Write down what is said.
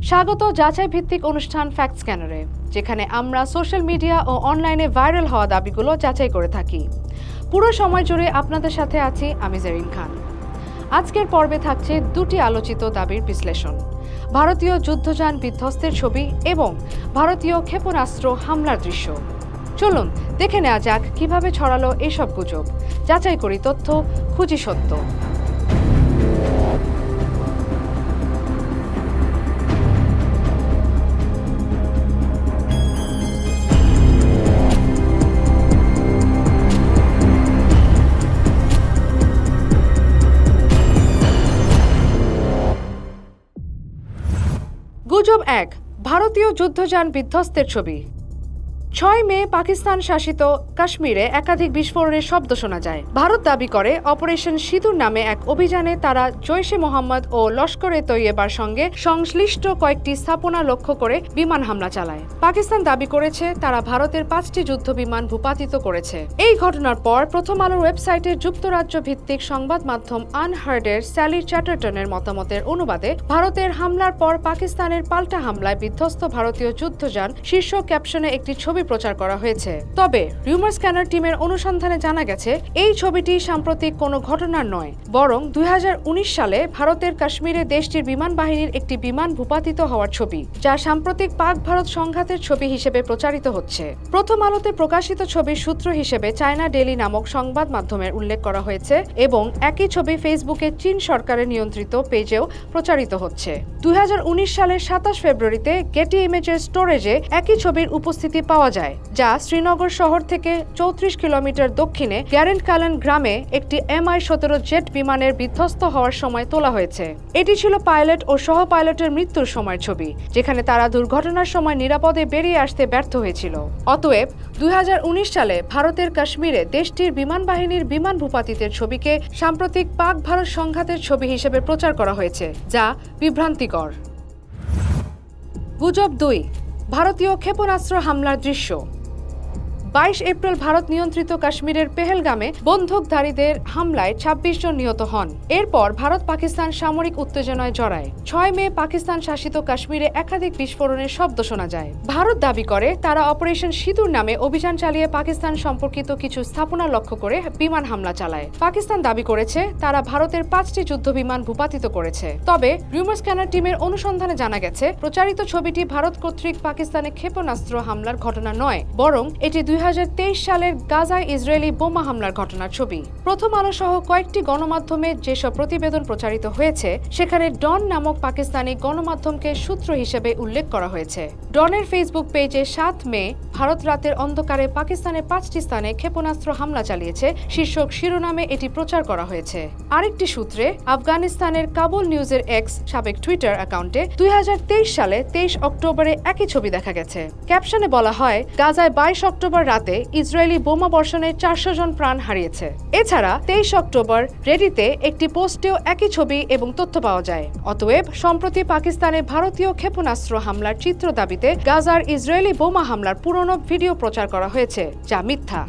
স্বাগত যাচাই ভিত্তিক অনুষ্ঠান ফ্যাক্ট স্ক্যানারে, যেখানে আমরা সোশ্যাল মিডিয়া ও অনলাইনে ভাইরাল হওয়া দাবিগুলো যাচাই করে থাকি। পুরো সময় জুড়ে আপনাদের সাথে আছি আমি জেরিন খান। আজকের পর্বে থাকছে দুটি আলোচিত দাবির বিশ্লেষণ, ভারতীয় যুদ্ধযান বিধ্বস্তের ছবি এবং ভারতীয় ক্ষেপণাস্ত্র হামলার দৃশ্য। চলুন দেখে নেওয়া যাক কিভাবে ছড়ালো এসব গুজব। যাচাই করি তথ্য, খুঁজি সত্য। গুজব ১, ভারতীয় যুদ্ধযান বিধ্বস্তের ছবি। ৬ মে পাকিস্তান শাসিত কাশ্মীরে একাধিক বিস্ফোরণের শব্দ শোনা যায়। ভারত দাবি করে অপারেশন সিঁদুর নামে এক অভিযানে তারা জৈশে মোহাম্মদ ও লস্করে তৈয়বার সঙ্গে সংশ্লিষ্ট কয়েকটি স্থাপনা লক্ষ্য করে বিমান হামলা চালায়। পাকিস্তান দাবি করেছে তারা ভারতের ৫টি যুদ্ধ বিমান ভূপাতিত করেছে। এই ঘটনার পর প্রথম আলোর ওয়েবসাইটে যুক্তরাজ্য ভিত্তিক সংবাদ মাধ্যম আনহার্ডের স্যালি চ্যাটারটনের মতামতের অনুবাদে ভারতের হামলার পর পাকিস্তানের পাল্টা হামলায় বিধ্বস্ত ভারতীয় যুদ্ধযান শীর্ষক ক্যাপশনে একটি ছবি প্রচার করা হয়েছে। তবে রিউমার স্ক্যানার টিমের অনুসন্ধানে জানা গেছে এই ছবিটি সাম্প্রতিক কোনো ঘটনার নয়, বরং ২০১৯ সালে ভারতের কাশ্মীরে দেশটির বিমান বাহিনীর একটি বিমান ভূপাতিত হওয়ার ছবি, যা সাম্প্রতিক পাক ভারত সংঘাতের ছবি হিসেবে প্রচারিত হচ্ছে। প্রথম আলোতে প্রকাশিত ছবির সূত্র হিসেবে চায়না ডেইলি নামক সংবাদ মাধ্যমের উল্লেখ করা হয়েছে এবং একই ছবি ফেসবুকে চীন সরকারের নিয়ন্ত্রিত পেজেও প্রচারিত হচ্ছে। ২০১৯ সালের ২৭ ফেব্রুয়ারিতে গেটি ইমেজের স্টোরেজে একই ছবির উপস্থিতি পাওয়া যায়, যা শ্রীনগর শহর থেকে ৩৪ কিলোমিটার দক্ষিণে গ্যারেন্ট কালান গ্রামে একটি MI-17 জেট বিমানের বিধ্বস্ত হওয়ার সময় তোলা হয়েছে। এটি ছিল পাইলট ও সহ পাইলটের মৃত্যুর সময়ের ছবি, যেখানে তারা দুর্ঘটনার সময় নিরাপদে বেরিয়ে আসতে ব্যর্থ হয়েছিল। অতএব ২০১৯ সালে ভারতের কাশ্মীরে দেশটির বিমান বাহিনীর বিমান ভূপাতিতের ছবিকে সাম্প্রতিক পাক ভারত সংঘাতের ছবি হিসেবে প্রচার করা হয়েছে, যা বিভ্রান্তিকর। গুজব ২, ভারতীয় ক্ষেপণাস্ত্র হামলার দৃশ্য। ২২ এপ্রিল ভারত নিয়ন্ত্রিত কাশ্মীরের পেহেলগামে বন্দুকধারীদের হামলায় ২৬ জন নিহত হন। এরপর ভারত পাকিস্তান সামরিক উত্তেজনায় জড়ায়। ৬ মে পাকিস্তান শাসিত কাশ্মীরে একাধিক বিস্ফোরণের শব্দ শোনা যায়। ভারত দাবি করে তারা অপারেশন সিঁদুর নামে অভিযান চালিয়ে পাকিস্তান সম্পর্কিত কিছু স্থাপনা লক্ষ্য করে বিমান হামলা চালায়। পাকিস্তান দাবি করেছে তারা ভারতের ৫টি যুদ্ধ বিমান ভূপাতিত করেছে। তবে রিউমার স্ক্যানার টিমের অনুসন্ধানে জানা গেছে প্রচারিত ছবিটি ভারত কর্তৃক পাকিস্তানে ক্ষেপণাস্ত্র হামলার ঘটনা নয়, বরং এটি ২০২৩ সালের গাজায় ইসরায়েলি বোমা হামলার ঘটনার ছবি। প্রথম আলো সহ কয়েকটি গণমাধ্যমে যেসব প্রতিবেদন প্রচারিত হয়েছে, সেখানে ডন নামক পাকিস্তানি গণমাধ্যমকে সূত্র হিসেবে উল্লেখ করা হয়েছে। ডনের ফেসবুক পেজে ৭ মে ভারত রাতের অন্ধকারে পাকিস্তানের ৫টি স্থানে ক্ষেপণাস্ত্র হামলা চালিয়েছে শীর্ষক শিরোনামে এটি প্রচার করা হয়েছে। আরেকটি সূত্রে আফগানিস্তানের কাবুল নিউজের এক্স সাবেক টুইটার অ্যাকাউন্টে ২০২৩ সালে ২৩ অক্টোবরে একই ছবি দেখা গেছে। ক্যাপশনে বলা হয়, গাজায় ২২ অক্টোবর রাতে ইসরায়েলি বোমা বর্ষণে ৪০০ জন প্রাণ হারিয়েছে। এছাড়া ২৩ অক্টোবর রেডিতে একটি পোস্টেও একই ছবি এবং তথ্য পাওয়া যায়। অতএব সম্প্রতি পাকিস্তানে ভারতীয় ক্ষেপণাস্ত্র হামলার চিত্র দাবিতে গাজার ইসরায়েলি বোমা হামলার পুরনো ভিডিও প্রচার করা হয়েছে, যা মিথ্যা।